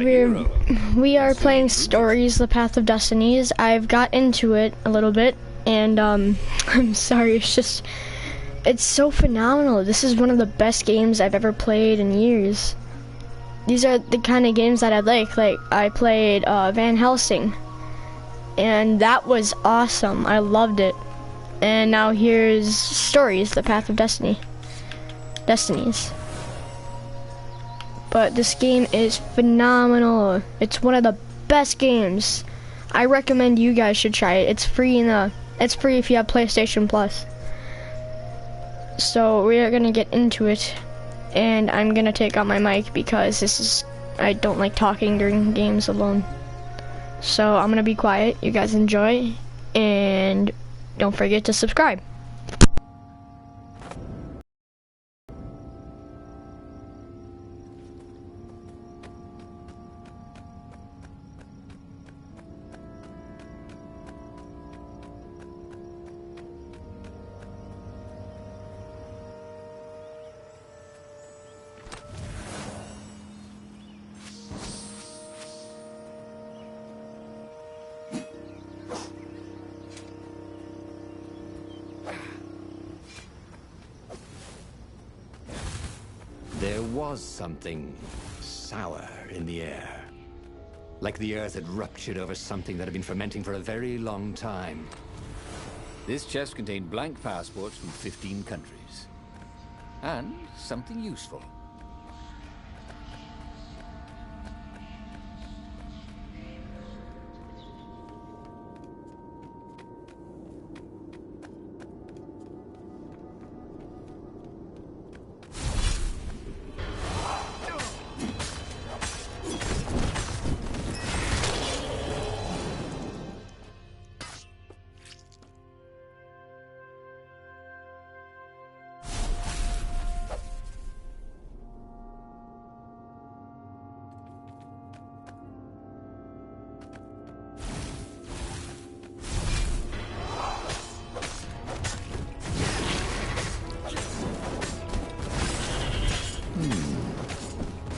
We are playing Stories, The Path of Destinies. I've got into it a little bit, and I'm sorry, it's so phenomenal. This is one of the best games I've ever played in years. These are the kind of games that I like I played Van Helsing, and that was awesome. I loved it. And now here's Stories, The Path of Destinies. But this game is phenomenal. It's one of the best games. I recommend you guys should try it. It's free if you have PlayStation Plus. So we are gonna get into it, and I'm gonna take out my mic because I don't like talking during games alone. So I'm gonna be quiet. You guys enjoy, and don't forget to subscribe. There was something sour in the air. Like the earth had ruptured over something that had been fermenting for a very long time. This chest contained blank passports from 15 countries. And something useful.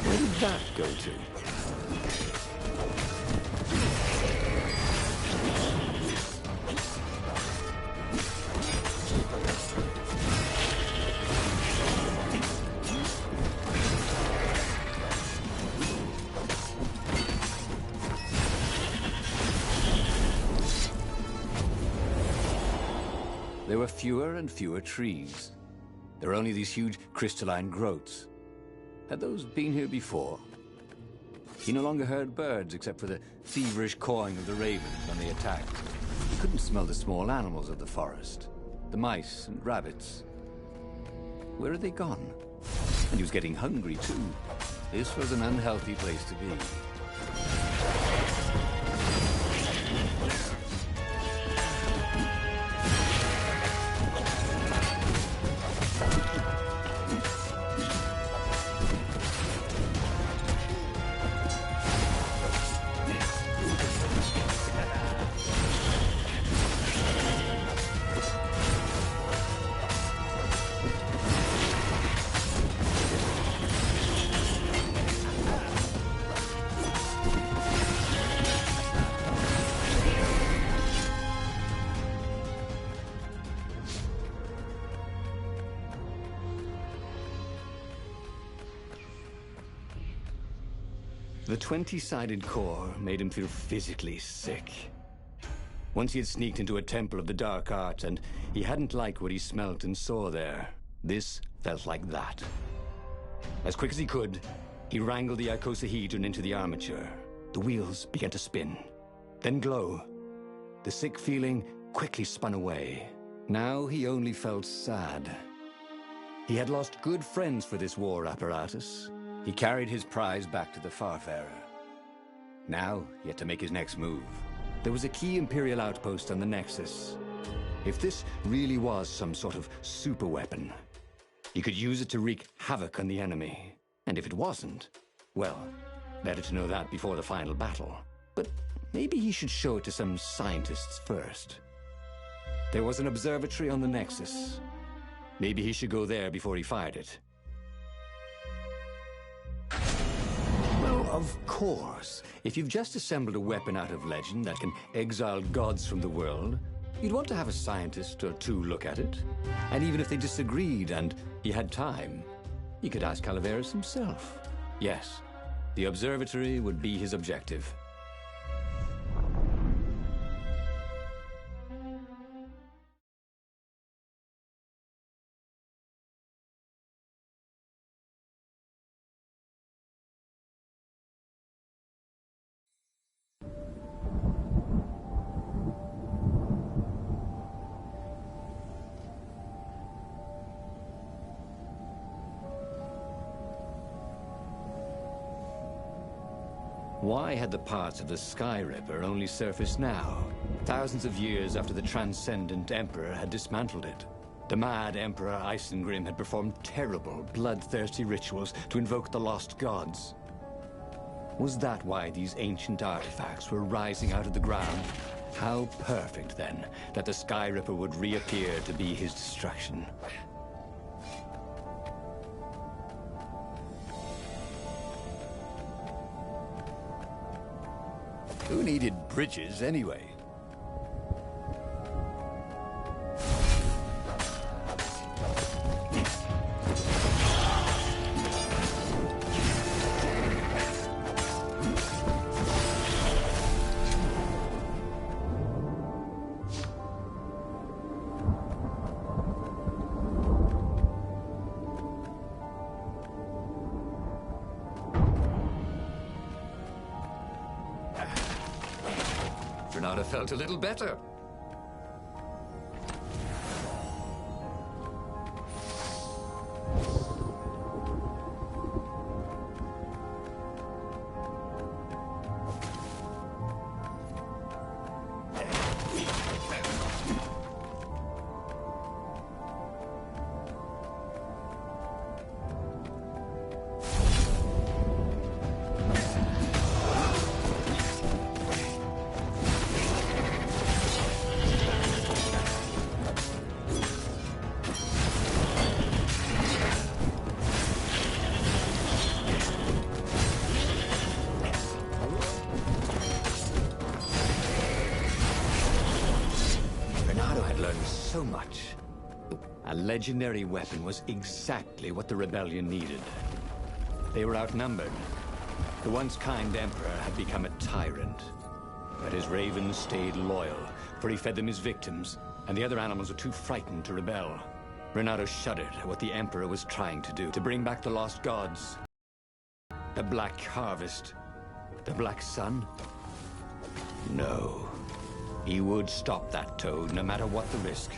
Where did that go to? There were fewer and fewer trees. There were only these huge crystalline growths. Had those been here before? He no longer heard birds except for the feverish cawing of the ravens when they attacked. He couldn't smell the small animals of the forest, the mice and rabbits. Where had they gone? And he was getting hungry too. This was an unhealthy place to be. The 20-sided core made him feel physically sick. Once he had sneaked into a temple of the dark art, and he hadn't liked what he smelt and saw there. This felt like that. As quick as he could, he wrangled the icosahedron into the armature. The wheels began to spin, then glow. The sick feeling quickly spun away. Now he only felt sad. He had lost good friends for this war apparatus. He carried his prize back to the Farfarer. Now, he had to make his next move. There was a key Imperial outpost on the Nexus. If this really was some sort of super weapon, he could use it to wreak havoc on the enemy. And if it wasn't, well, better to know that before the final battle. But maybe he should show it to some scientists first. There was an observatory on the Nexus. Maybe he should go there before he fired it. Of course. If you've just assembled a weapon out of legend that can exile gods from the world, you'd want to have a scientist or two look at it. And even if they disagreed and he had time, he could ask Calaveras himself. Yes, the observatory would be his objective. Why had the parts of the Sky Ripper only surfaced now, thousands of years after the Transcendent Emperor had dismantled it? The mad Emperor Isengrim had performed terrible, bloodthirsty rituals to invoke the lost gods. Was that why these ancient artifacts were rising out of the ground? How perfect, then, that the Sky Ripper would reappear to be his destruction. Who needed bridges, anyway? Renata felt a little better. So much. A legendary weapon was exactly what the rebellion needed. They were outnumbered. The once kind emperor had become a tyrant. But his ravens stayed loyal, for he fed them his victims, and the other animals were too frightened to rebel. Renato shuddered at what the emperor was trying to do, to bring back the lost gods. The Black Harvest. The Black Sun? No. He would stop that toad, no matter what the risk.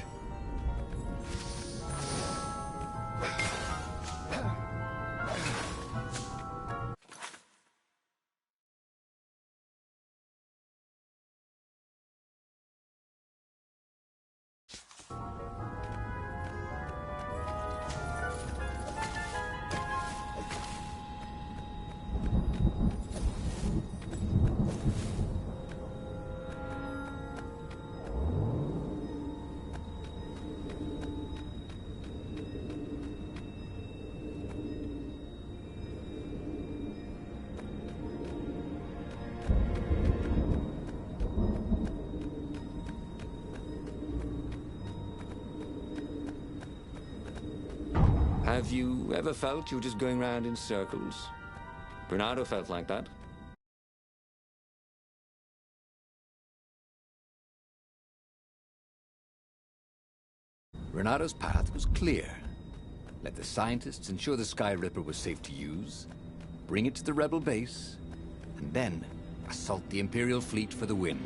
Have you ever felt you were just going round in circles? Bernardo felt like that. Renato's path was clear. Let the scientists ensure the Sky Ripper was safe to use, bring it to the rebel base, and then assault the Imperial fleet for the win.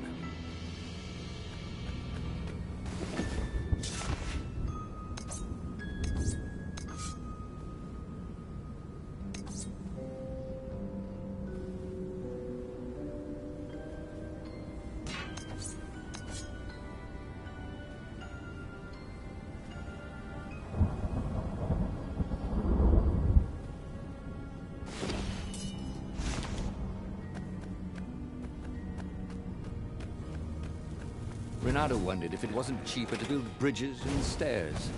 Renato wondered if it wasn't cheaper to build bridges and stairs.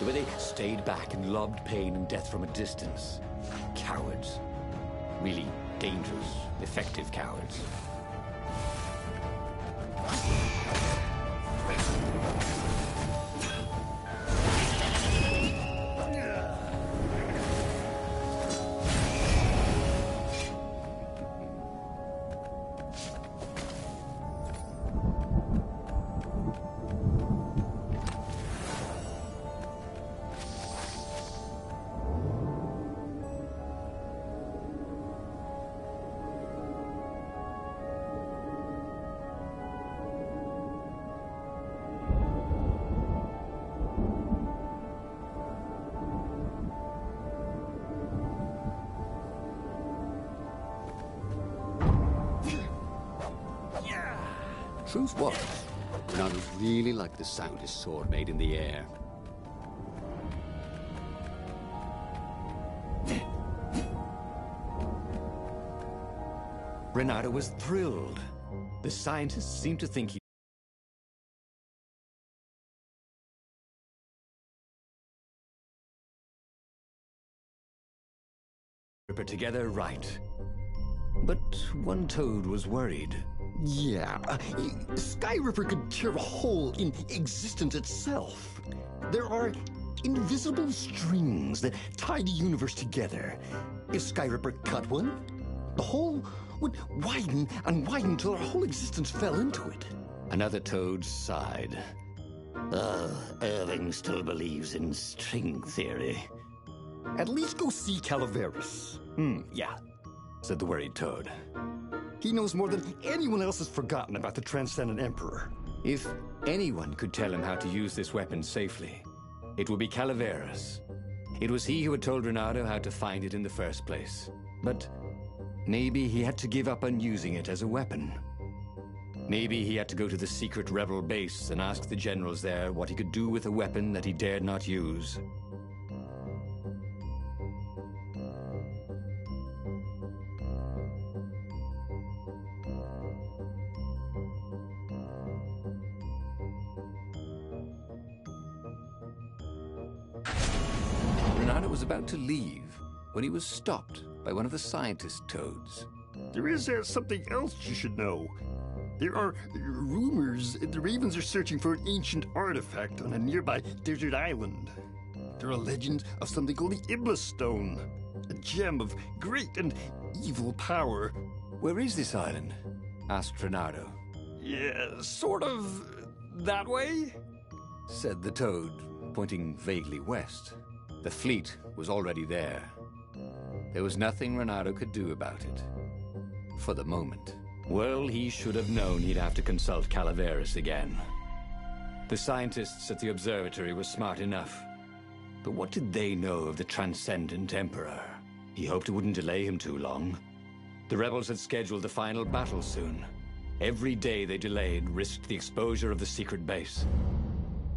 the way they stayed back and lobbed pain and death from a distance. Cowards. Really dangerous, effective cowards. Truth was, Renato really liked the sound his sword made in the air. Renato was thrilled. The scientists seemed to think he put together right. But one toad was worried. Yeah, Sky Ripper could tear a hole in existence itself. There are invisible strings that tie the universe together. If Sky Ripper cut one, the hole would widen and widen till our whole existence fell into it. Another toad sighed. Irving still believes in string theory. At least go see Calaveras. Yeah, said the worried toad. He knows more than anyone else has forgotten about the Transcendent Emperor. If anyone could tell him how to use this weapon safely, it would be Calaveras. It was he who had told Renato how to find it in the first place. But maybe he had to give up on using it as a weapon. Maybe he had to go to the secret rebel base and ask the generals there what he could do with a weapon that he dared not use. Renato was about to leave when he was stopped by one of the scientist toads. There is something else you should know. There are rumors the Ravens are searching for an ancient artifact on a nearby desert island. There are legends of something called the Iblis Stone, a gem of great and evil power. Where is this island? Asked Renato. Yeah, sort of that way? Said the toad, pointing vaguely west. The fleet was already there. There was nothing Renato could do about it. For the moment. Well, he should have known he'd have to consult Calaveras again. The scientists at the observatory were smart enough. But what did they know of the Transcendent Emperor? He hoped it wouldn't delay him too long. The rebels had scheduled the final battle soon. Every day they delayed risked the exposure of the secret base.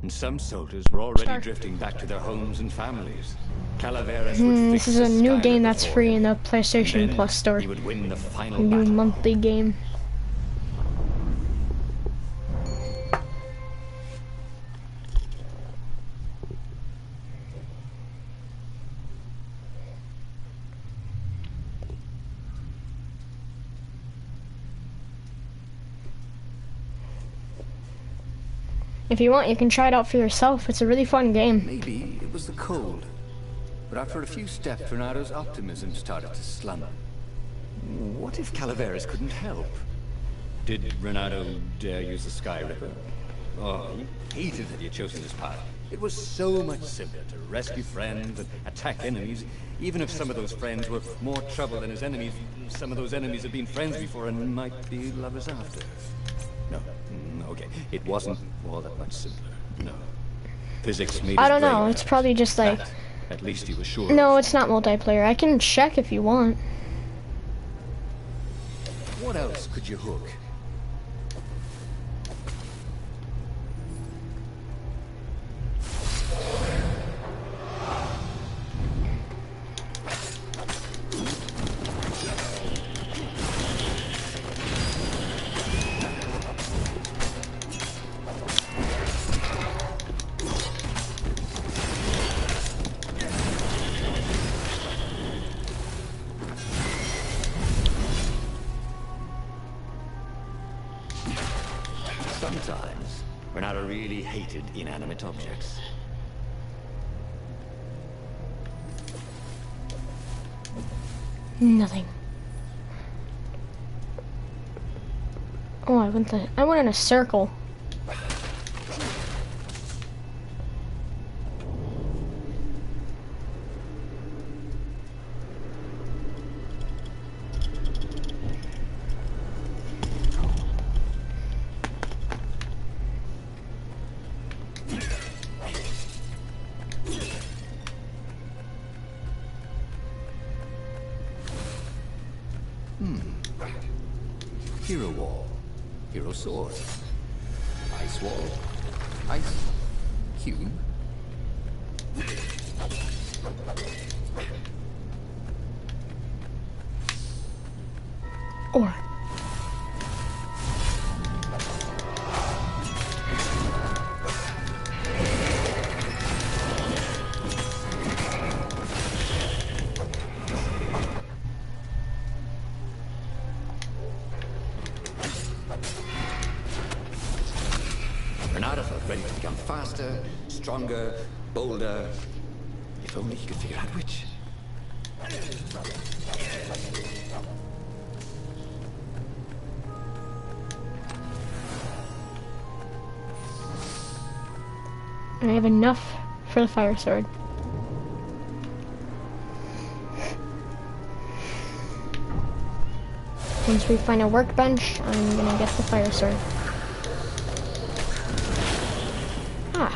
And some soldiers were already drifting back to their homes and families. Calaveras would fix this is a the new Sky game Ripper that's for free him. in the PlayStation Then Plus store. he would win the final A new battle. monthly game. If you want, you can try it out for yourself. It's a really fun game. Maybe it was the cold. But after a few steps, Renato's optimism started to slumber. What if Calaveras couldn't help? Did Renato dare use the Sky Ripper? Oh, he hated that he had chosen this path. It was so much simpler to rescue friends and attack enemies, even if some of those friends were more trouble than his enemies. Some of those enemies had been friends before and might be lovers after. No, okay, it wasn't all that much simpler. No. Physics made I his don't know, brain it's out. probably just like... That, at least he was sure. No, it's not multiplayer. I can check if you want. What else could you hook? Sometimes, Renato really hated inanimate objects. Nothing. Oh, I went in a circle. Hero wall. Hero sword. Ice wall. Ice cube. Or. Renato felt ready to become faster, stronger, bolder. If only he could figure out which. I have enough for the fire sword. Once we find a workbench, I'm gonna get the fire sword. Ah.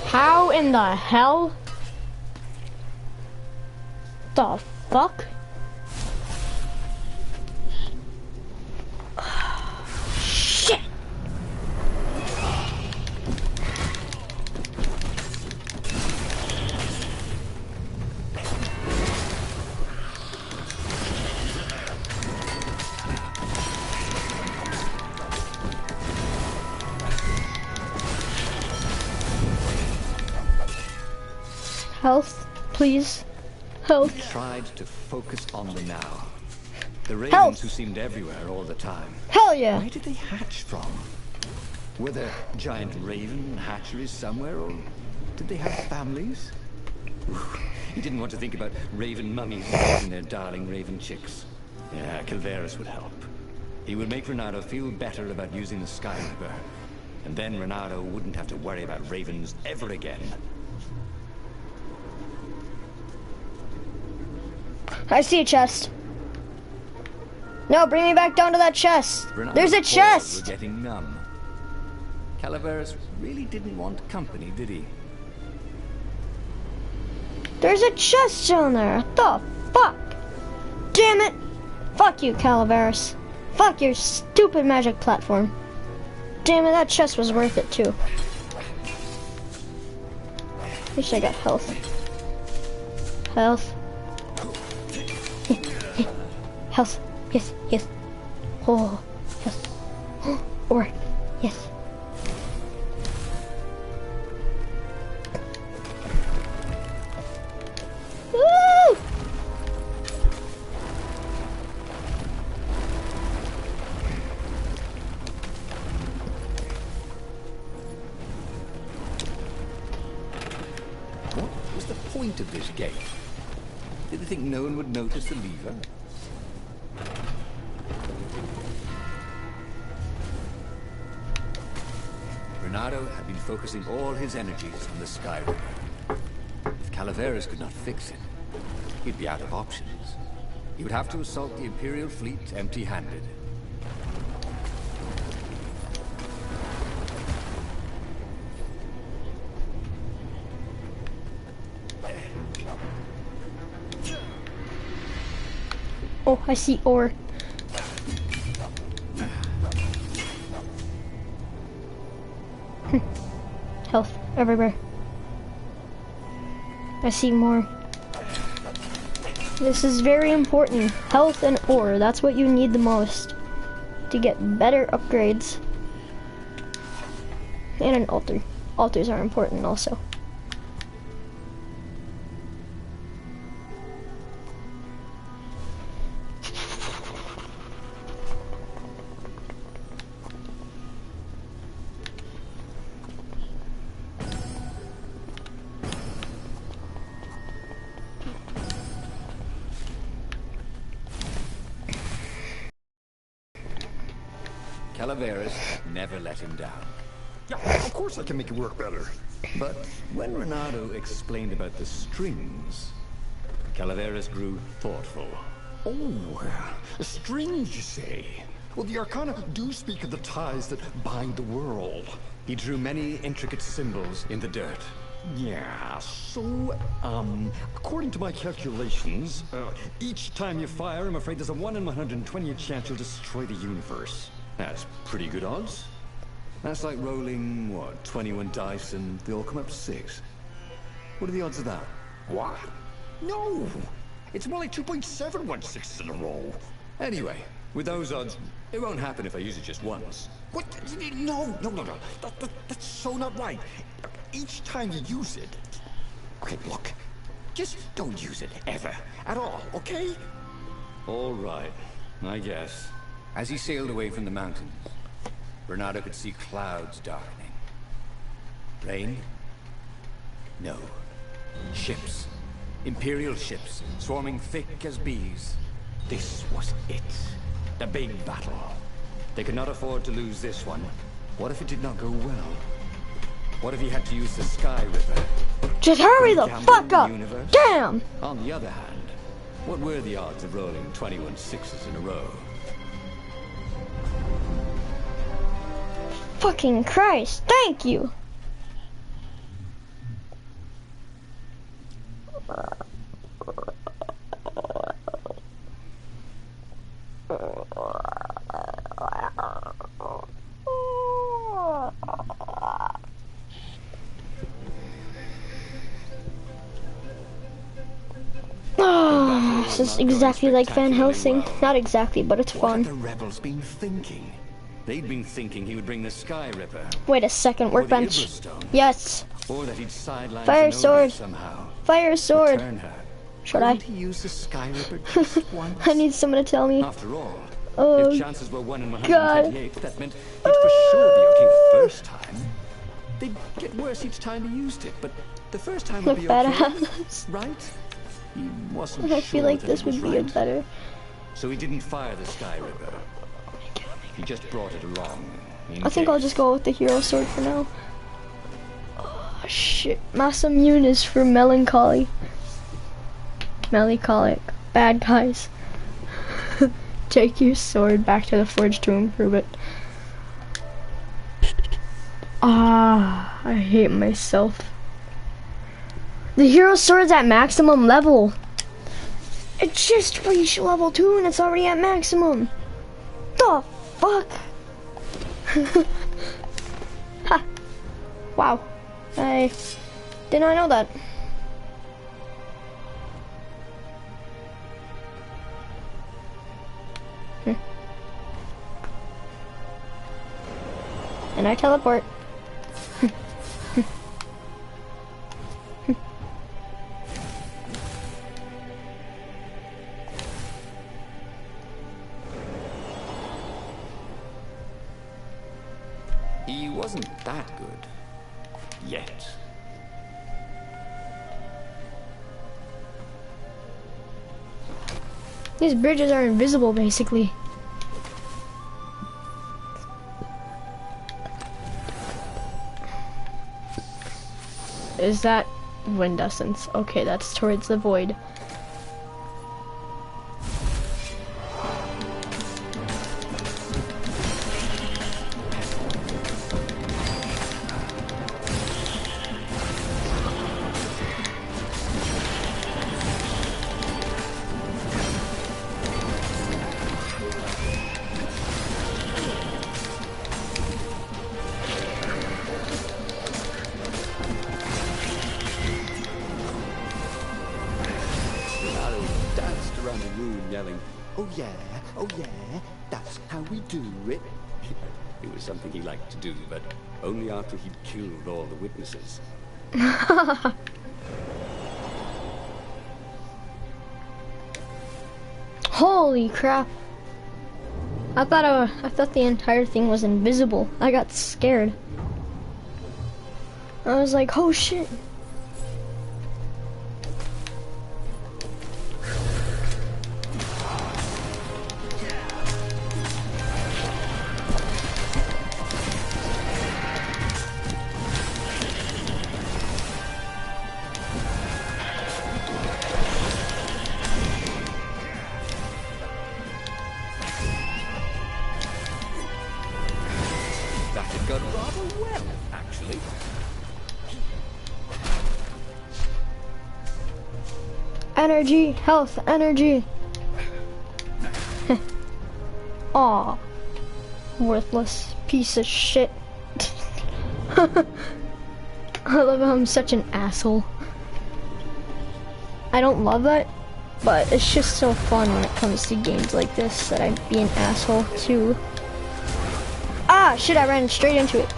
How in the hell? The fuck? Shit! Health, please. Health. He tried to focus on the now. The ravens Health. who seemed everywhere all the time. Hell yeah. Where did they hatch from? Were there giant raven hatcheries somewhere, or did they have families? He didn't want to think about raven mummies raising their darling raven chicks. Yeah, Calvaris would help. He would make Renato feel better about using the Sky Ripper. And then Renato wouldn't have to worry about ravens ever again. I see a chest. No, bring me back down to that chest. Renato's There's a paws chest. were getting numb. Calaveras really didn't want company, did he? There's a chest down there. What the fuck? Damn it. Fuck you, Calaveras. Fuck your stupid magic platform. Damn it, that chest was worth it too. At least I got health. Health. Health. Yes, yes. Oh, yes. Or, yes. Woo! What was the point of this game? Did they think no one would notice the lever? Renato had been focusing all his energies on the Sky Ripper. If Calaveras could not fix it, he'd be out of options. He would have to assault the Imperial fleet empty-handed. Oh, I see ore. Health everywhere. I see more. This is very important. Health and ore, that's what you need the most to get better upgrades. And an altar. Altars are important also. Calaveras never let him down. Yeah, of course I can make it work better. But when Renato explained about the strings, Calaveras grew thoughtful. Oh, strings, you say? Well, the Arcana do speak of the ties that bind the world. He drew many intricate symbols in the dirt. Yeah, so, according to my calculations, each time you fire, I'm afraid there's a 1 in 120 chance you'll destroy the universe. That's pretty good odds. That's like rolling, what, 21 dice and they all come up 6. What are the odds of that? What? No! It's more like 2.716 in a row. Anyway, with those odds, it won't happen if I use it just once. What? No. That's so not right. Each time you use it... Okay, look. Just don't use it, ever. At all, okay? All right, I guess. As he sailed away from the mountains, Renato could see clouds darkening. Rain? No. Ships. Imperial ships, swarming thick as bees. This was it. The big battle. They could not afford to lose this one. What if it did not go well? What if he had to use the Sky Ripper? Just hurry the fuck up! Damn! On the other hand, what were the odds of rolling 21 sixes in a row? Fucking Christ, thank you! This is exactly like Van Helsing. Not exactly, but it's What had fun. the rebels been thinking? They'd been thinking he would bring the Sky Ripper. Wait a second, Or the workbench. Iblastone. Yes. Or that he'd sideline Fire Zenobia sword. somehow. Fire sword. Turn her. Should I? Couldn't he use the Sky Ripper just once? I need someone to tell me. After all, Oh, if chances were 1 in 128, that meant he'd for sure be okay the first time. They'd get worse each time he used it, but the first time would be okay, badass. right? He wasn't I sure feel like that this it would was be a right. better. So he didn't fire the Sky Ripper. He just brought it along. I think I'll just go with the hero sword for now. Oh, shit. Mass immune is for melancholy. Melancholic. Bad guys. Take your sword back to the forge to improve it. Ah, I hate myself. The hero sword's at maximum level. It just reached level 2 and it's already at maximum. The fuck? Ha. Wow. I did not know that. And I teleport. He wasn't that good. Yet. These bridges are invisible, basically. Is that wind essence? Okay, that's towards the void. Renato danced around the room yelling, oh yeah, that's how we do it. It was something he liked to do, but only after he'd killed all the witnesses. Holy crap. I thought the entire thing was invisible. I got scared. I was like, oh shit. energy, health, energy. Aw, worthless piece of shit. I love how I'm such an asshole. I don't love that, but it's just so fun when it comes to games like this that I'd be an asshole too. Ah, shit, I ran straight into it.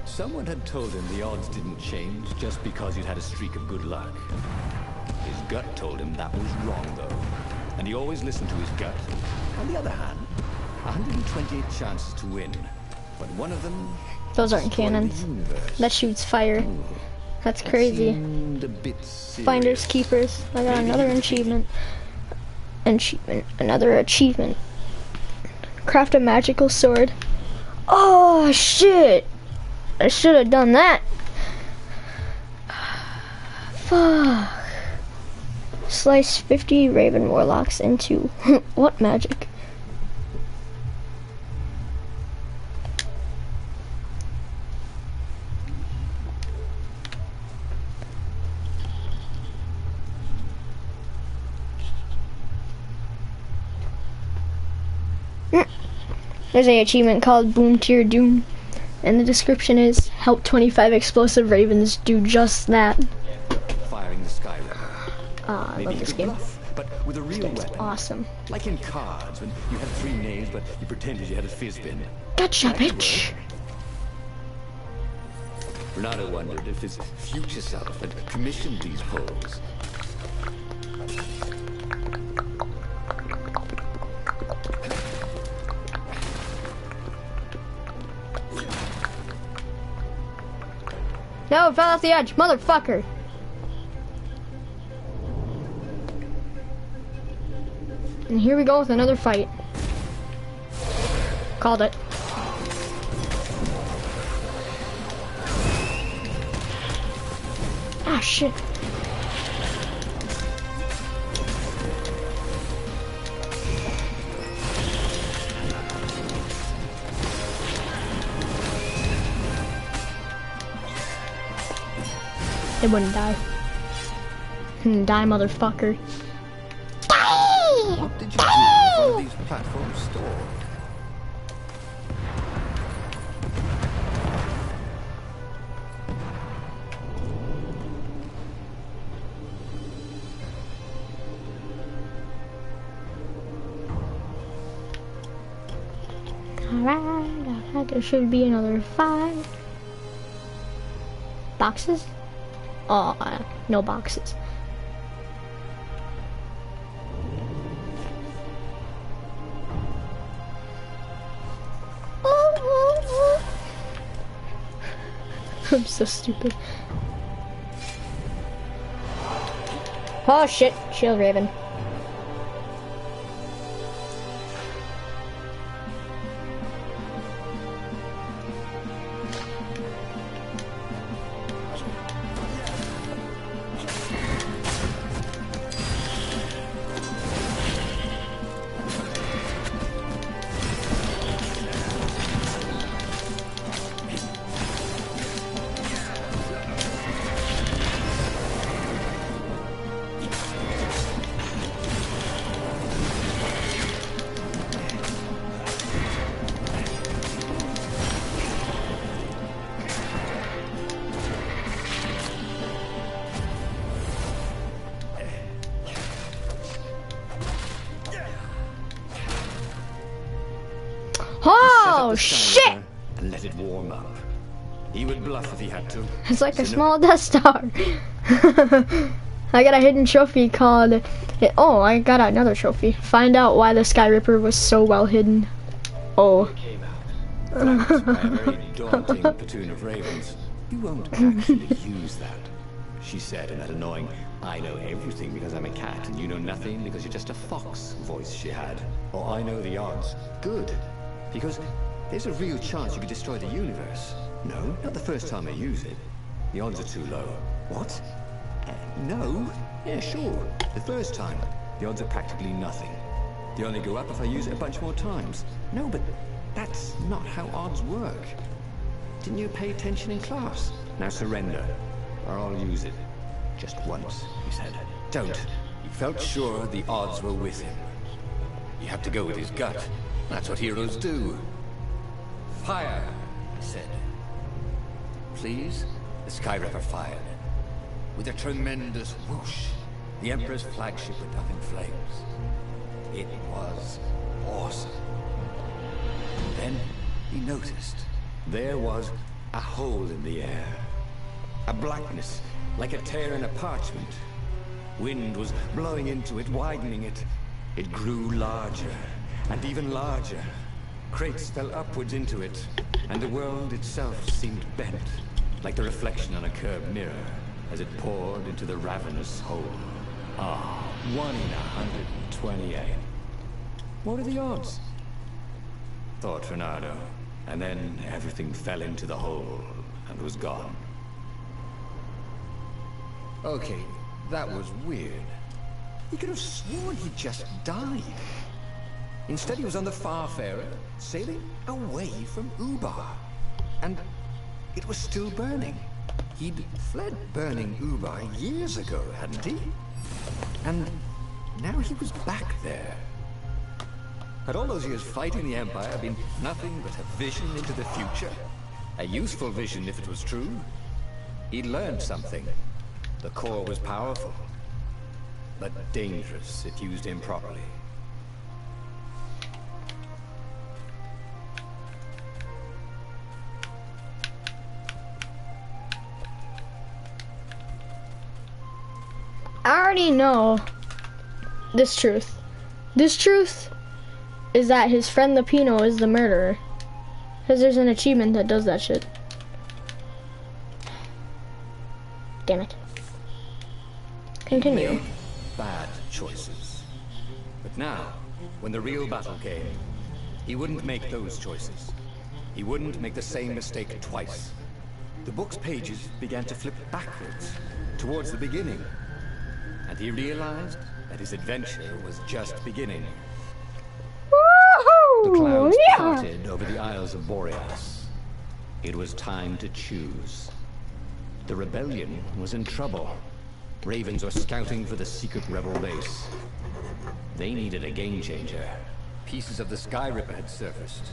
Someone had told him the odds didn't change just because you'd had a streak of good luck. His gut told him that was wrong, though. And he always listened to his gut. On the other hand, 128 chances to win. But one of them... Those aren't cannons. That shoots fire. That's crazy. Finders keepers. I got another achievement. Another achievement. Craft a magical sword. Oh, shit! I should have done that. Fuck. Slice 50 Raven Warlocks into what magic? There's an achievement called Boom Tier Doom. And the description is, help 25 explosive ravens do just that. Firing the sky rebel. I love this game. Bluff, but with a real weapon. Awesome. Like in cards, when you had 3 knaves, but you pretended you had a fizz-bin. Gotcha, bitch! Renato wondered if his future self had commissioned these poles. No, it fell off the edge, motherfucker! And here we go with another fight. Called it. Ah, shit. It wouldn't die. Die, motherfucker. What did you do with one of these platforms stored? Alright, there should be another 5 boxes. Oh, no boxes. I'm so stupid. Oh shit, shield raven. Oh shit! And let it warm up. He would bluff if he had to. It's like a small Death Star. I got a hidden trophy called... Oh, I got another trophy. Find out why the Sky Ripper was so well hidden. Oh. Flanked by a very daunting platoon of ravens. You won't actually use that, she said in that annoying, I know everything because I'm a cat and you know nothing because you're just a fox voice she had. Or I know the odds. Good. Because there's a real chance you could destroy the universe. No, not the first time I use it. The odds are too low. What? No. Yeah, sure. The first time, the odds are practically nothing. They only go up if I use it a bunch more times. No, but that's not how odds work. Didn't you pay attention in class? Now surrender, or I'll use it. Just once, he said. Don't. He felt sure the odds were with him. He had to go with his gut. That's what heroes do. Fire, he said. Please? The Skyripper fired. With a tremendous whoosh, the Emperor's flagship went up in flames. It was awesome. Then he noticed. There was a hole in the air. A blackness, like a tear in a parchment. Wind was blowing into it, widening it. It grew larger, and even larger. Crates fell upwards into it, and the world itself seemed bent, like the reflection on a curved mirror, as it poured into the ravenous hole. 1 in 128. What are the odds? Thought Renato, and then everything fell into the hole and was gone. Okay, that was weird. He could have sworn he just died. Instead, he was on the Farfarer, sailing away from Ubar. And it was still burning. He'd fled burning Ubar years ago, hadn't he? And now he was back there. Had all those years fighting the Empire been nothing but a vision into the future? A useful vision if it was true. He'd learned something. The core was powerful, but dangerous if used improperly. I already know this truth. This truth is that his friend Lupino is the murderer. Because there's an achievement that does that shit. Damn it. Continue. He made bad choices. But now, when the real battle came, he wouldn't make those choices. He wouldn't make the same mistake twice. The book's pages began to flip backwards, towards the beginning. And he realized that his adventure was just beginning. The clouds parted over the Isles of Boreas. It was time to choose. The rebellion was in trouble. Ravens were scouting for the secret rebel base. They needed a game changer. Pieces of the Skyripper had surfaced.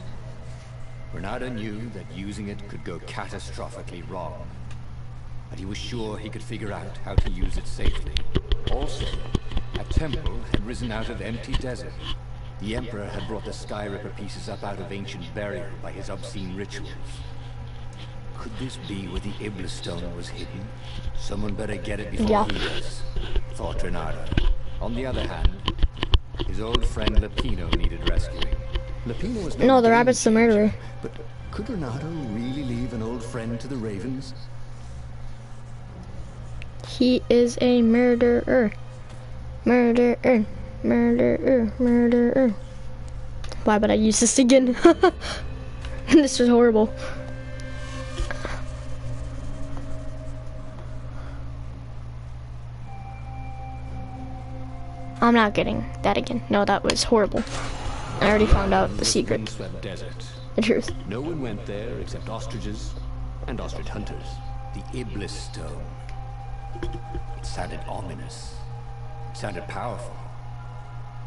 Renato knew that using it could go catastrophically wrong. But he was sure he could figure out how to use it safely. Also, a temple had risen out of empty desert. The Emperor had brought the Skyripper pieces up out of ancient burial by his obscene rituals. Could this be where the Iblis stone was hidden? Someone better get it before he does, thought Renato. On the other hand, his old friend Lupino needed rescuing. Lupino was No, the rabbit's the murderer. But could Renato really leave an old friend to the Ravens? He is a murderer. Murderer. Murderer. Murderer. Why would I use this again? This was horrible. I'm not getting that again. No, that was horrible. I already found out the secret. Windswept desert. The truth. No one went there except ostriches and ostrich hunters. The Iblis stone. It sounded ominous. It sounded powerful.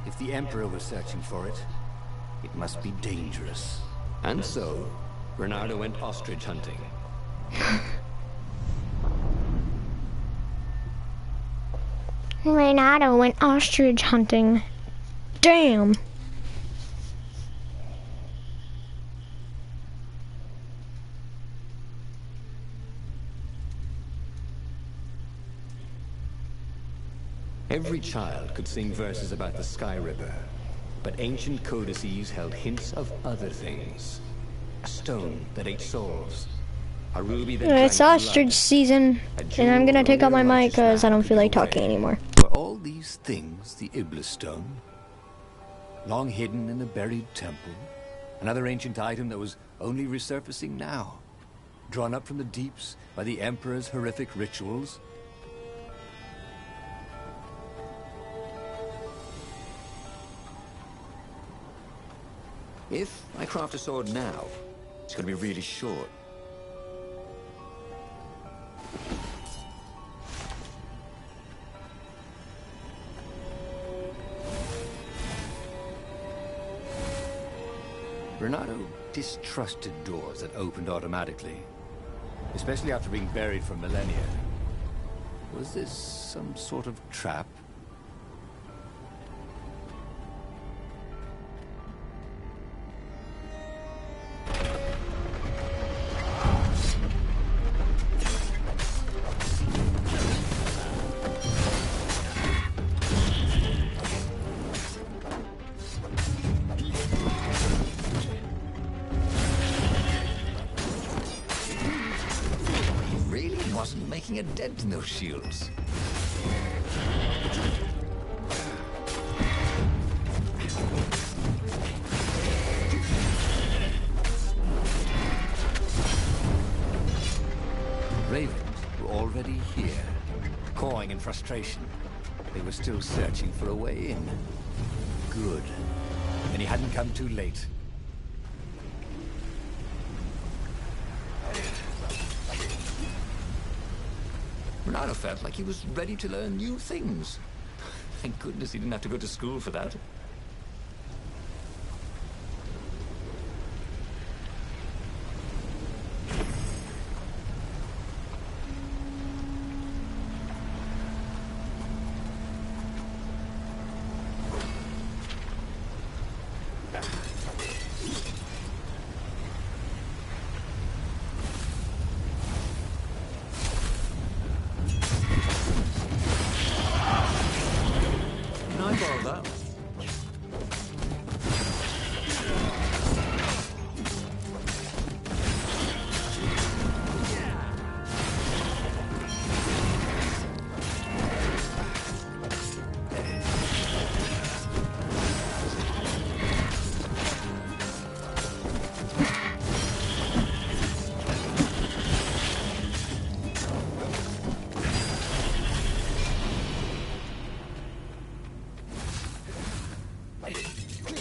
If the Emperor was searching for it, it must be dangerous. And so, Renato went ostrich hunting. Renato went ostrich hunting. Damn. Every child could sing verses about the Skyripper, but ancient codices held hints of other things. A stone that ate souls. A ruby that It's drank ostrich blood. season, and I'm gonna take out my mic because I don't feel like talking anymore. Were all these things the Iblis stone? Long hidden in a buried temple? Another ancient item that was only resurfacing now? Drawn up from the deeps by the Emperor's horrific rituals? If I craft a sword now, it's going to be really short. Renato distrusted doors that opened automatically, especially after being buried for millennia. Was this some sort of trap? Wasn't making a dent in those shields. Ravens were already here, cawing in frustration. They were still searching for a way in. Good. And he hadn't come too late. Renato felt like he was ready to learn new things. Thank goodness he didn't have to go to school for that. Can I borrow that?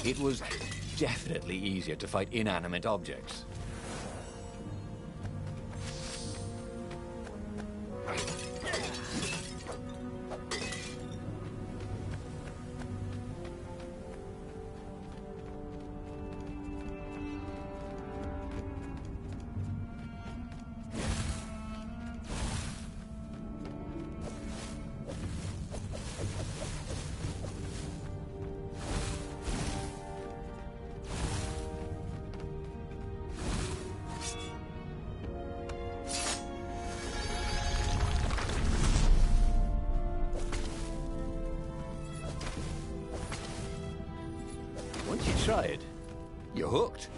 It was definitely easier to fight inanimate objects. Once you try it, you're hooked.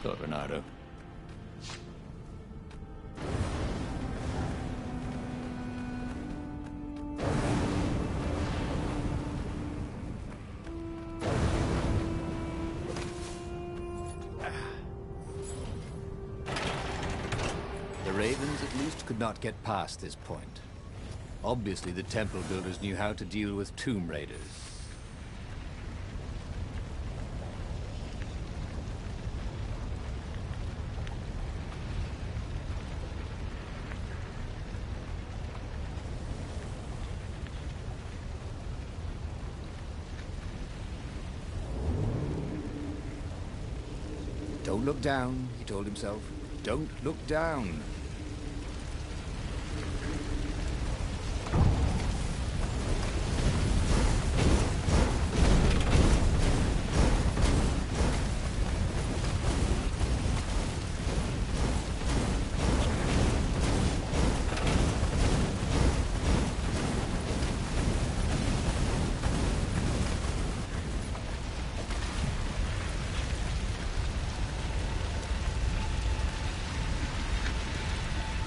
Thought Renato. The Ravens at least could not get past this point. Obviously, the temple builders knew how to deal with tomb raiders. Don't look down, he told himself. Don't look down.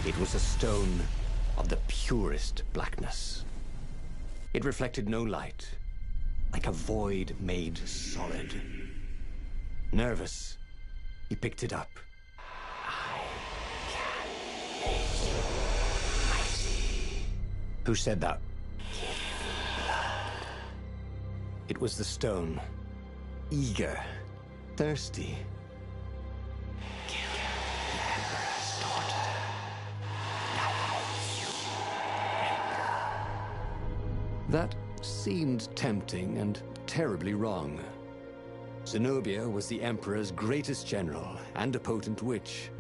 It was a stone of the purest blackness. It reflected no light, like a void made solid. Nervous, he picked it up. I can make you mighty. Who said that? It was the stone, eager, thirsty. That seemed tempting and terribly wrong. Zenobia was the Emperor's greatest general and a potent witch.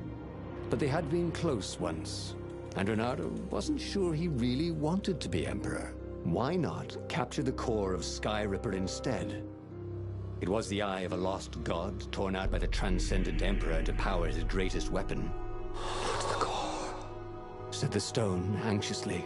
But they had been close once, and Renato wasn't sure he really wanted to be Emperor. Why not capture the core of Skyripper instead? It was the eye of a lost god torn out by the Transcendent Emperor to power his greatest weapon. "Not the core," said the stone anxiously.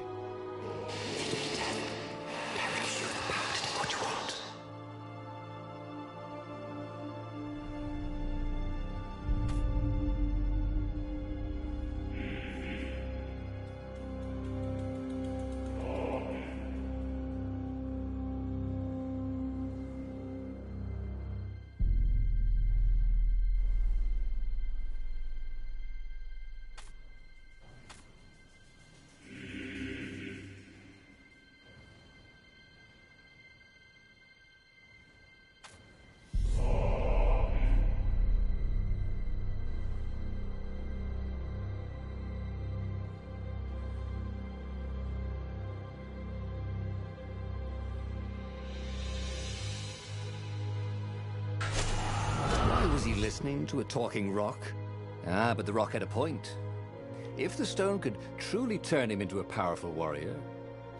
Was he listening to a talking rock? Ah, but the rock had a point. If the stone could truly turn him into a powerful warrior,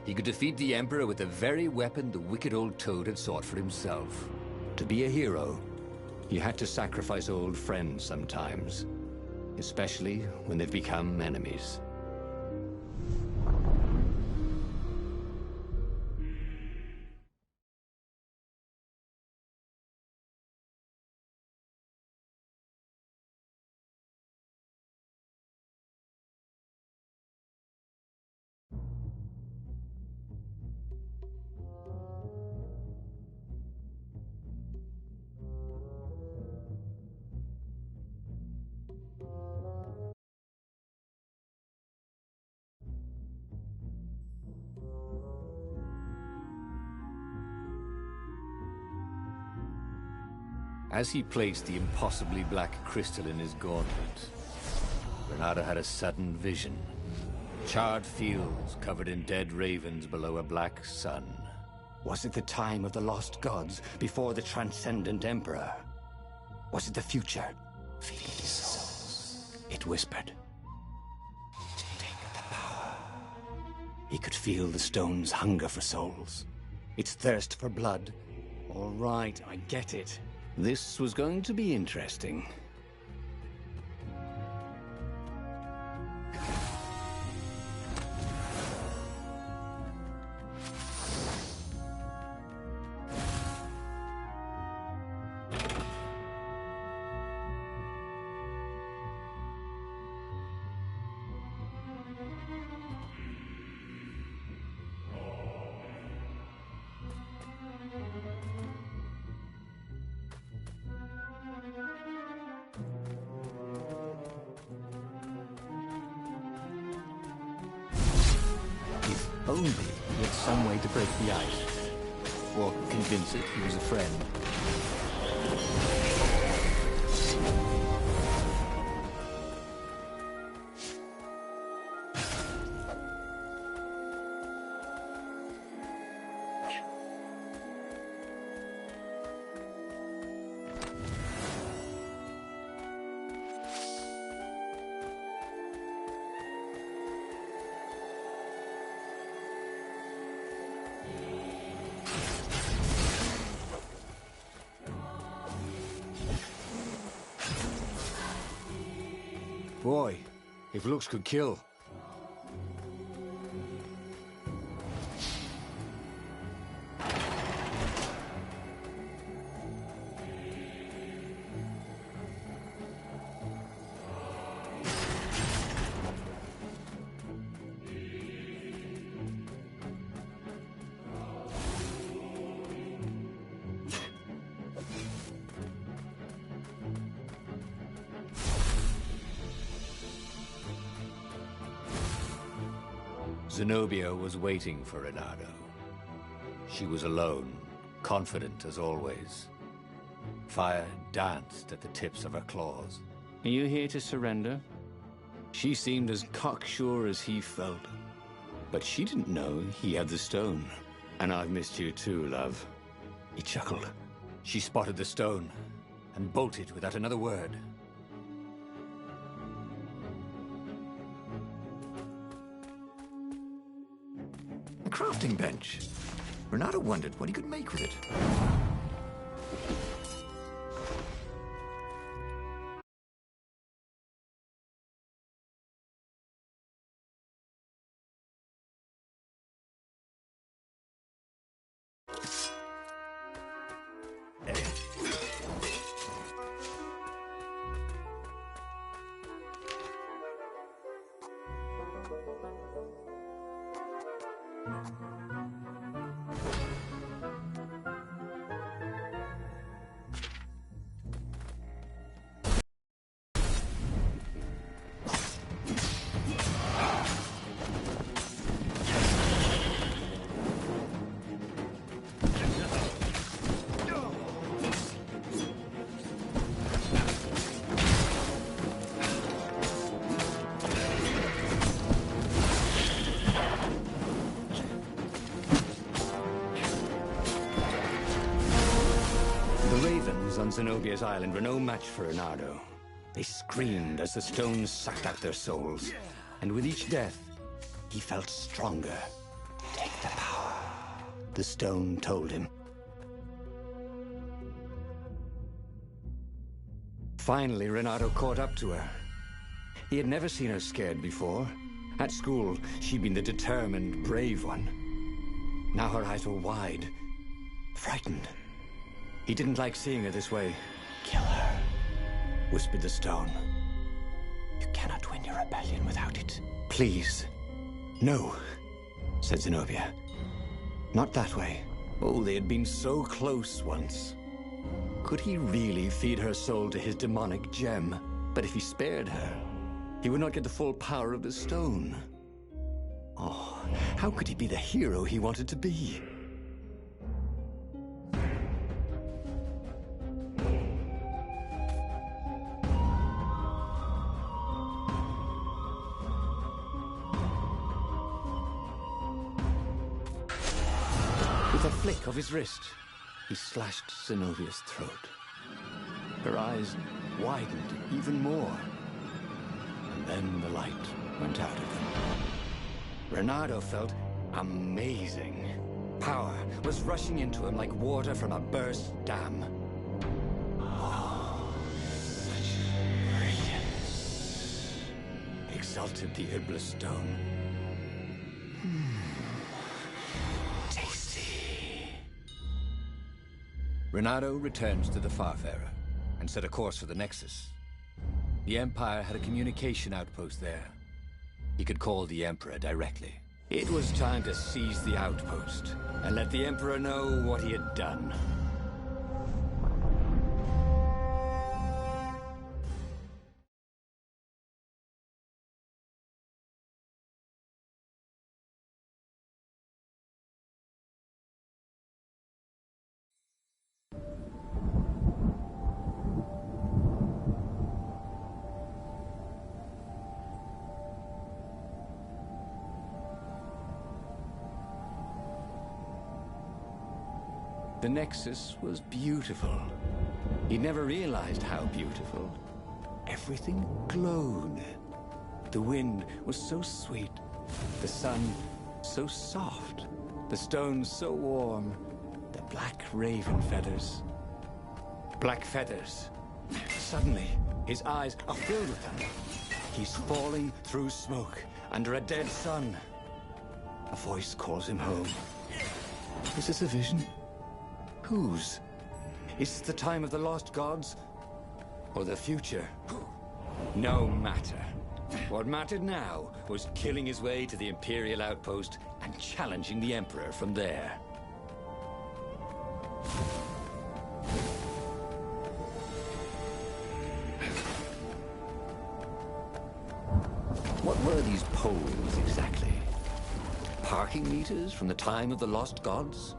he could defeat the Emperor with the very weapon the wicked old toad had sought for himself. To be a hero, you had to sacrifice old friends sometimes, especially when they've become enemies. As he placed the impossibly black crystal in his gauntlet, Renato had a sudden vision. Charred fields covered in dead ravens below a black sun. Was it the time of the lost gods before the Transcendent Emperor? Was it the future? Feed these souls, it whispered. Take the power. He could feel the stone's hunger for souls, its thirst for blood. All right, I get it. This was going to be interesting. Only he had some way to break the ice, or convince it he was a friend. Boy, if looks could kill. Zenobia was waiting for Renato. She was alone, confident as always. Fire danced at the tips of her claws. Are you here to surrender? She seemed as cocksure as he felt. But she didn't know he had the stone. And I've missed you too, love. He chuckled. She spotted the stone and bolted without another word. A crafting bench. Renato wondered what he could make with it. On Zenobia's island were no match for Renato. They screamed as the stones sucked out their souls. And with each death, he felt stronger. Take the power, the stone told him. Finally, Renato caught up to her. He had never seen her scared before. At school, she'd been the determined, brave one. Now her eyes were wide, frightened. He didn't like seeing her this way. Kill her, whispered the stone. You cannot win your rebellion without it. Please. No, said Zenobia. Not that way. Oh, they had been so close once. Could he really feed her soul to his demonic gem? But if he spared her, he would not get the full power of the stone. Oh, how could he be the hero he wanted to be? With a flick of his wrist, he slashed Zenobia's throat. Her eyes widened even more. And then the light went out of them. Renato felt amazing. Power was rushing into him like water from a burst dam. Oh, such brilliance, exulted the Iblis stone. Renato returned to the Farfarer and set a course for the Nexus. The Empire had a communication outpost there. He could call the Emperor directly. It was time to seize the outpost and let the Emperor know what he had done. The Nexus was beautiful. He never realized how beautiful. Everything glowed. The wind was so sweet. The sun so soft. The stones so warm. The black raven feathers. Black feathers. Suddenly, his eyes are filled with them. He's falling through smoke, under a dead sun. A voice calls him home. Is this a vision? Whose? Is this the time of the lost gods? Or the future? No matter. What mattered now was killing his way to the Imperial outpost and challenging the Emperor from there. What were these poles exactly? Parking meters from the time of the lost gods?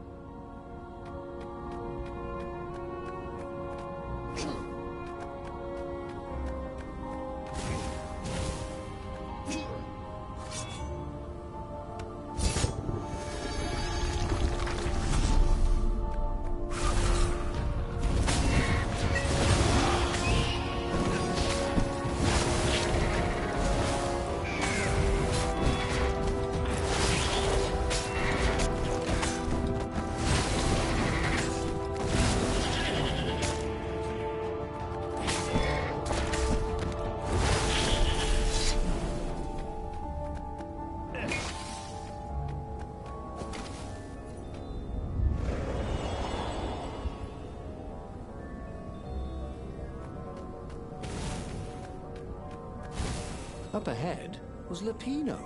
Up ahead was Lapino.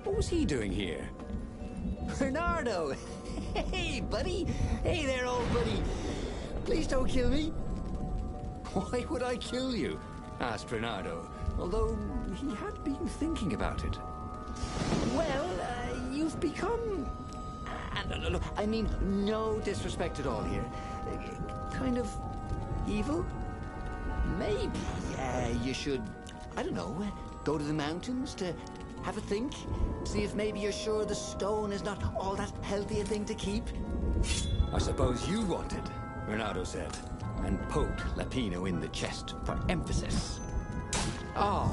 What was he doing here? Bernardo! Hey, buddy! Hey there, old buddy! Please don't kill me! Why would I kill you? Asked Bernardo, although he had been thinking about it. Well, you've become... look, I mean, no disrespect at all here. Kind of evil? Maybe you should, I don't know, go to the mountains to have a think? See if maybe you're sure the stone is not all that healthy a thing to keep? I suppose you wanted, Bernardo said, and poked Lapino in the chest for emphasis. Oh,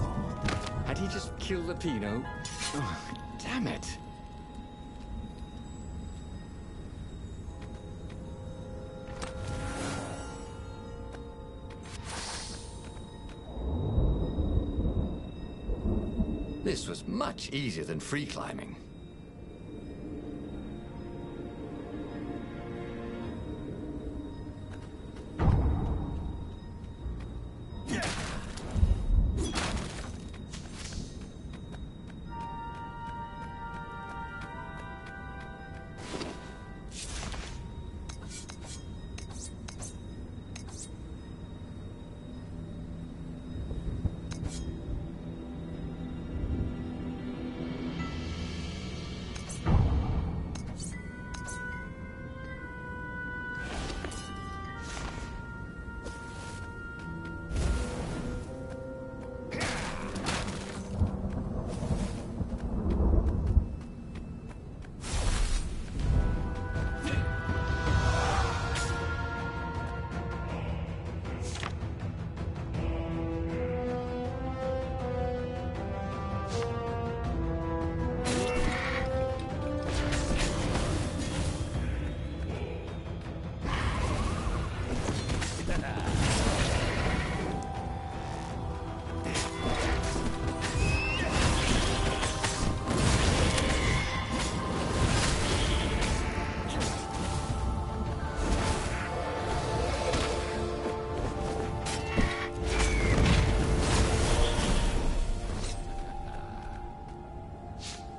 had he just killed Lapino? Oh, damn it. This was much easier than free climbing.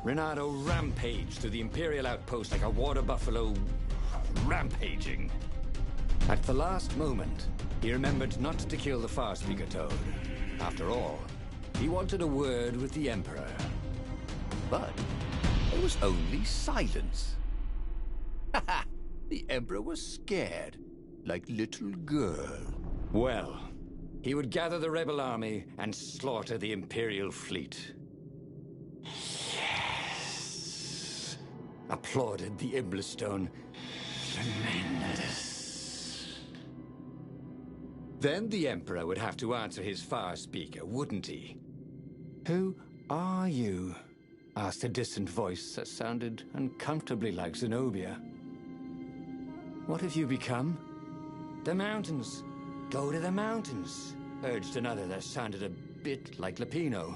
Bernardo rampaged through the Imperial outpost like a water buffalo rampaging. At the last moment, he remembered not to kill the Far Speaker Toad. After all, he wanted a word with the Emperor. But there was only silence. The Emperor was scared, like little girl. Well, he would gather the rebel army and slaughter the Imperial fleet. Yes! Applauded the Iblistone. Tremendous. Then the Emperor would have to answer his Far Speaker, wouldn't he? Who are you? Asked a distant voice that sounded uncomfortably like Zenobia. What have you become? The mountains. Go to the mountains, urged another that sounded a bit like Lapino.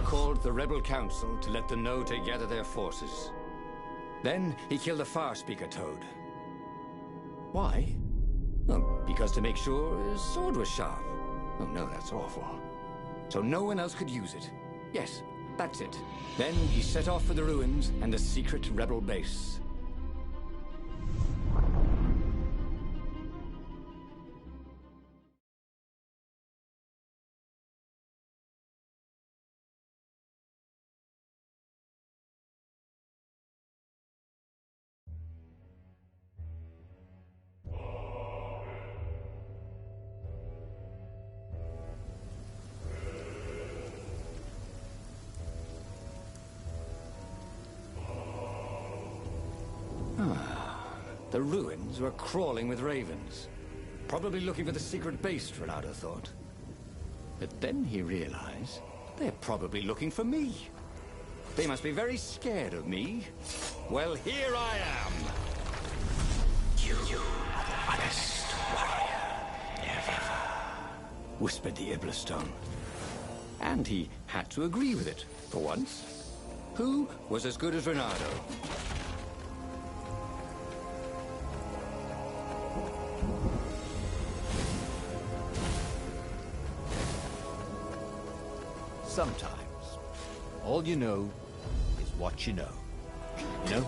called the Rebel Council to let them know to gather their forces. Then he killed the Far Speaker Toad. Why? Well, because to make sure his sword was sharp. Oh no, that's awful. So no one else could use it. Yes, that's it. Then he set off for the ruins and the secret rebel base. The ruins were crawling with ravens. Probably looking for the secret base, Ronaldo thought. But then he realized they're probably looking for me. They must be very scared of me. Well, here I am. You are the honest warrior ever, whispered the Iblastone. And he had to agree with it, for once. Who was as good as Ronaldo? Sometimes, all you know is what you know. You know?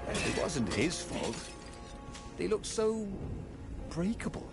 It wasn't his fault. They looked so breakable.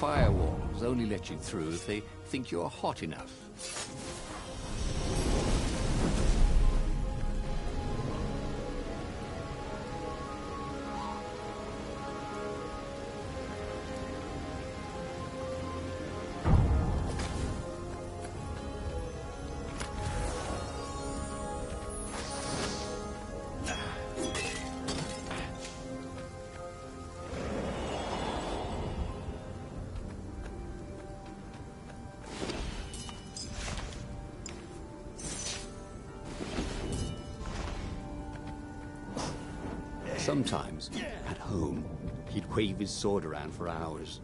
Firewalls only let you through if they think you're hot enough. Sometimes, at home, he'd wave his sword around for hours.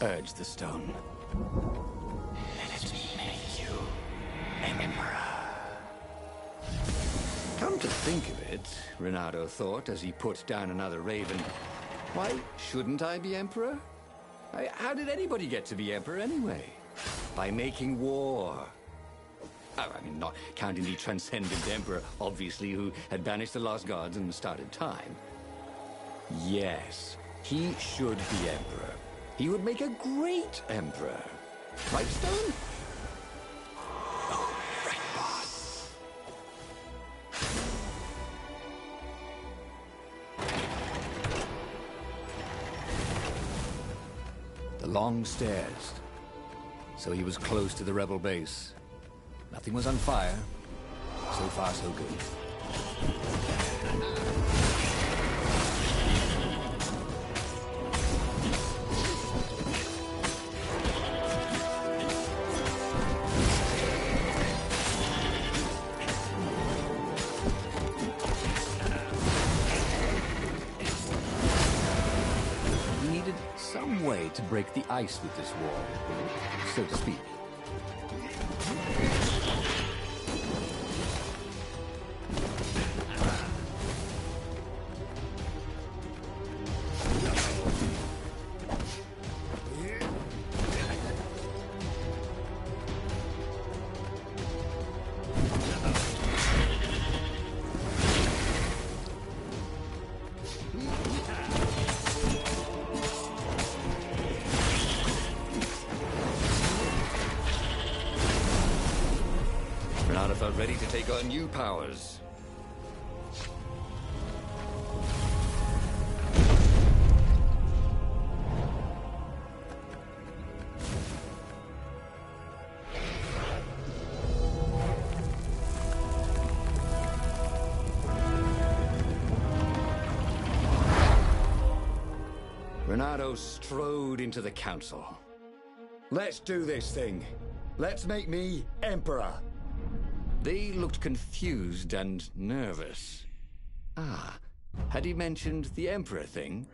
Urged the stone. Let me make you Emperor. Come to think of it, Ronaldo thought as he put down another raven, why shouldn't I be Emperor? How did anybody get to be Emperor anyway? By making war. Oh, I mean, not counting the transcendent Emperor, obviously, who had banished the lost gods and started time. Yes, he should be Emperor. He would make a great Emperor. Right, Stone? Oh, right, boss. The long stairs. So he was close to the rebel base. Nothing was on fire. So far, so good. break the ice with this wall, so to speak. Renata felt ready to take on new powers. Renato strode into the council. Let's do this thing. Let's make me Emperor. They looked confused and nervous. Ah, had he mentioned the Emperor thing?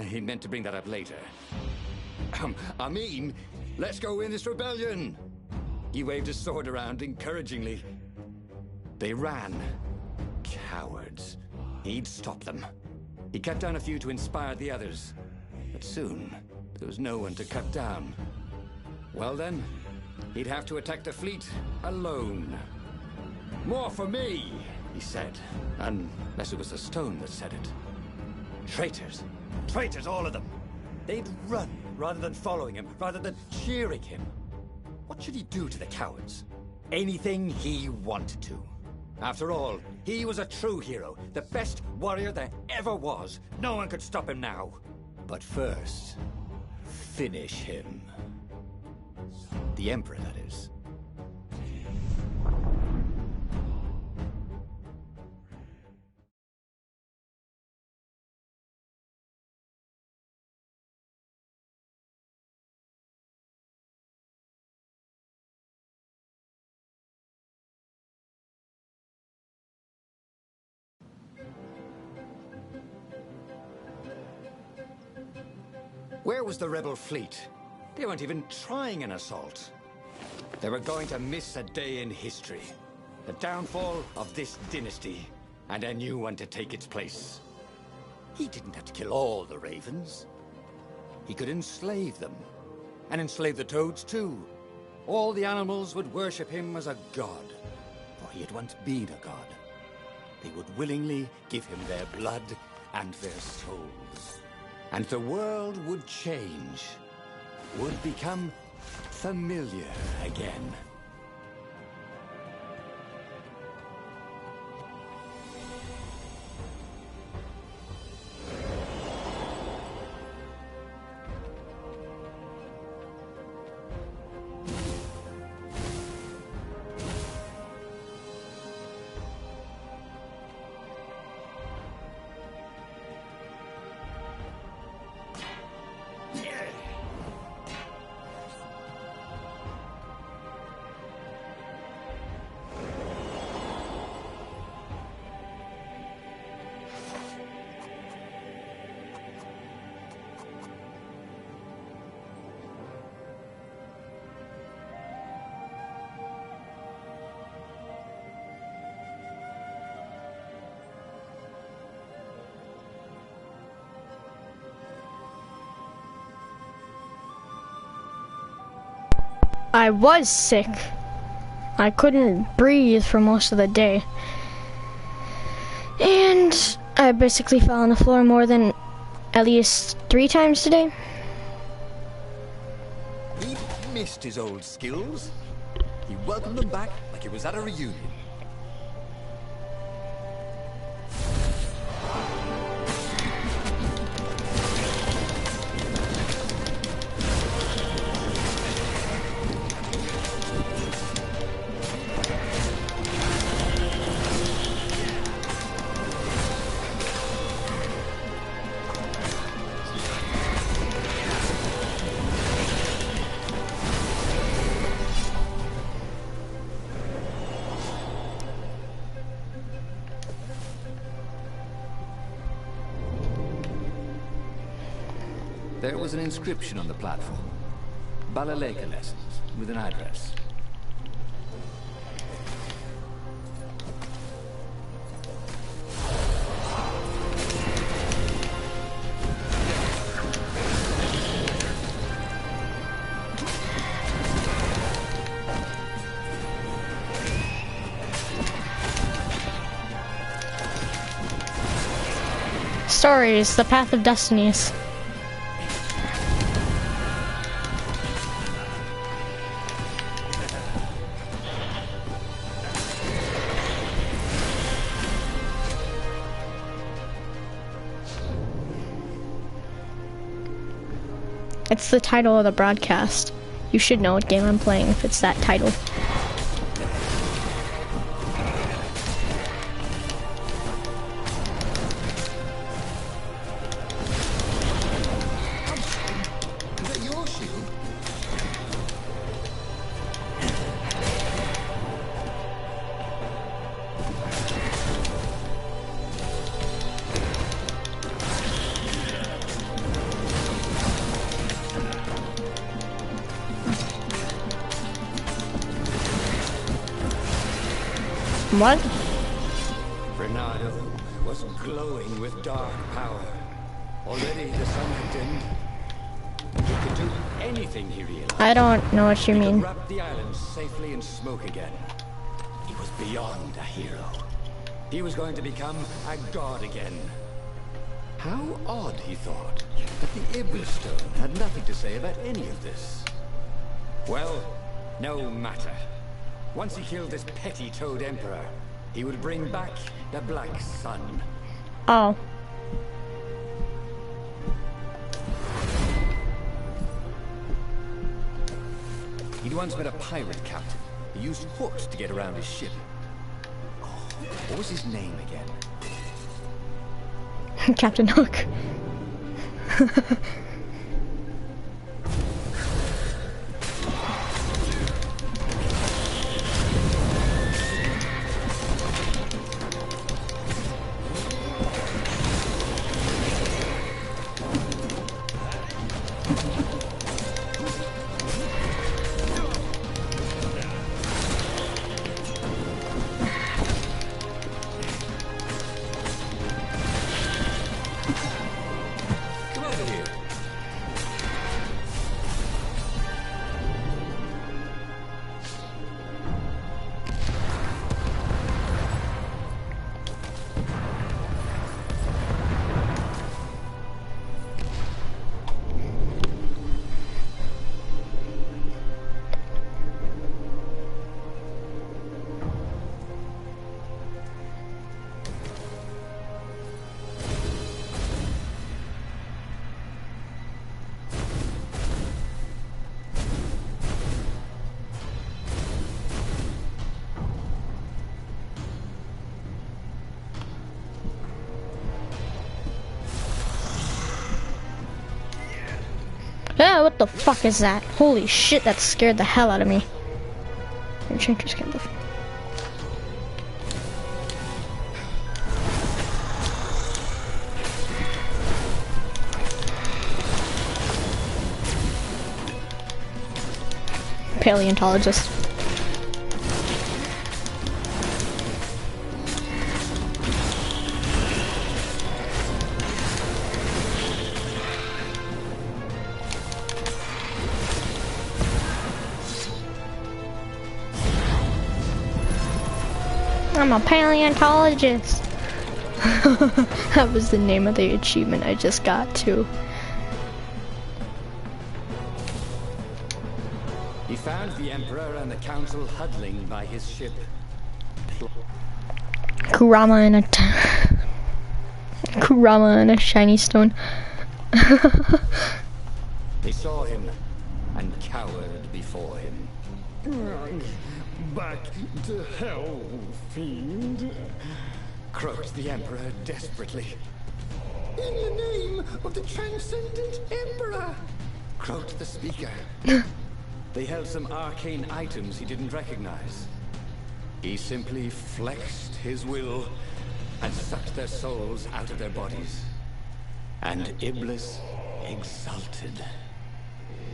He meant to bring that up later. I mean, let's go win this rebellion! He waved his sword around encouragingly. They ran. Cowards. He'd stop them. He cut down a few to inspire the others. But soon, there was no one to cut down. Well then, he'd have to attack the fleet alone. More for me, he said, unless it was the stone that said it. Traitors. Traitors, all of them. They'd run rather than following him, rather than cheering him. What should he do to the cowards? Anything he wanted to. After all, he was a true hero, the best warrior there ever was. No one could stop him now. But first, finish him. The Emperor, that is. Where was the rebel fleet? They weren't even trying an assault. They were going to miss a day in history. The downfall of this dynasty, and a new one to take its place. He didn't have to kill all the ravens. He could enslave them. And enslave the toads too. All the animals would worship him as a god. For he had once been a god. They would willingly give him their blood and their souls. And the world would change, would become familiar again. I was sick. I couldn't breathe for most of the day. And I basically fell on the floor more than at least 3 times today. He missed his old skills. He welcomed them back like it was at a reunion. There was an inscription on the platform. Balaleka lessons, with an address. Stories, the path of Destinies. It's the title of the broadcast. You should know what game I'm playing if it's that title. Is that your shield? What? Bernardo was glowing with dark power. Already the sun had dimmed. He could do anything he realized. I don't know what you He mean. could wrap the island safely in smoke again. He was beyond a hero. He was going to become a god again. How odd, he thought, that the Iblis Stone had nothing to say about any of this. Well, no matter. Once he killed this petty Toad Emperor, he would bring back the Black Sun. Oh. He'd once met a pirate captain who used hooks to get around his ship. Oh, what was his name again? Captain Hook. Come over here. Yeah, what the fuck is that? Holy shit, that scared the hell out of me. Enchantress can live. Paleontologist. I'm a paleontologist. That was the name of the achievement I just got too. He found the Emperor and the Council huddling by his ship. Kurama and a Kurama and a shiny stone. They saw him and cowered before him. Back to hell, fiend. Croaked the Emperor desperately. In the name of the Transcendent Emperor. Croaked the speaker. They held some arcane items he didn't recognize. He simply flexed his will and sucked their souls out of their bodies. And Iblis exulted.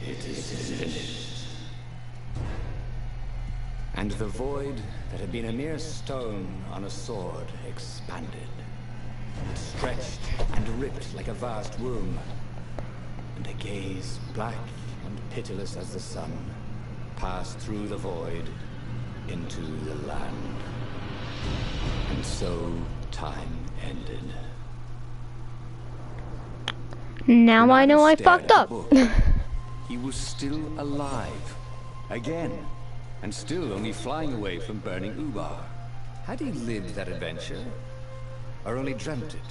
It is finished. And the void that had been a mere stone on a sword expanded. It stretched and ripped like a vast womb. And a gaze, black and pitiless as the sun, passed through the void into the land. And so time ended. Now I know I fucked up. He was still alive. Again. And still only flying away from burning Ubar. Had he lived that adventure? Or only dreamt it?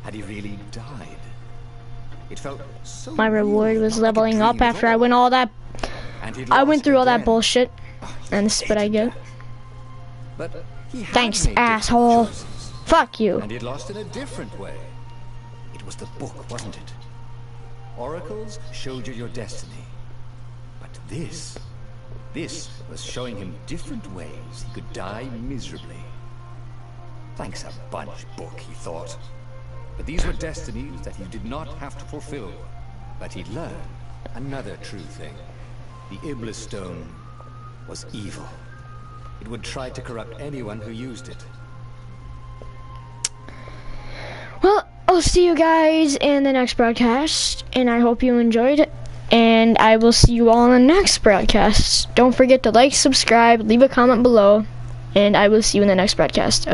Had he really died? It felt so My reward real, was not like a leveling up dream at after I all. went all that. And he'd I lost went through all that again. bullshit, Oh, and this is what I get. But he had Thanks, made different asshole. choices. Fuck you. And he'd lost in a different way. It was the book, wasn't it? Oracles showed you your destiny. But this was showing him different ways he could die miserably. Thanks a bunch, book, he thought. But these were destinies that he did not have to fulfill. But he'd learn another true thing. The Iblis Stone was evil. It would try to corrupt anyone who used it. Well, I'll see you guys in the next broadcast, and I hope you enjoyed it. And I will see you all in the next broadcast. Don't forget to like, subscribe, leave a comment below, and I will see you in the next broadcast.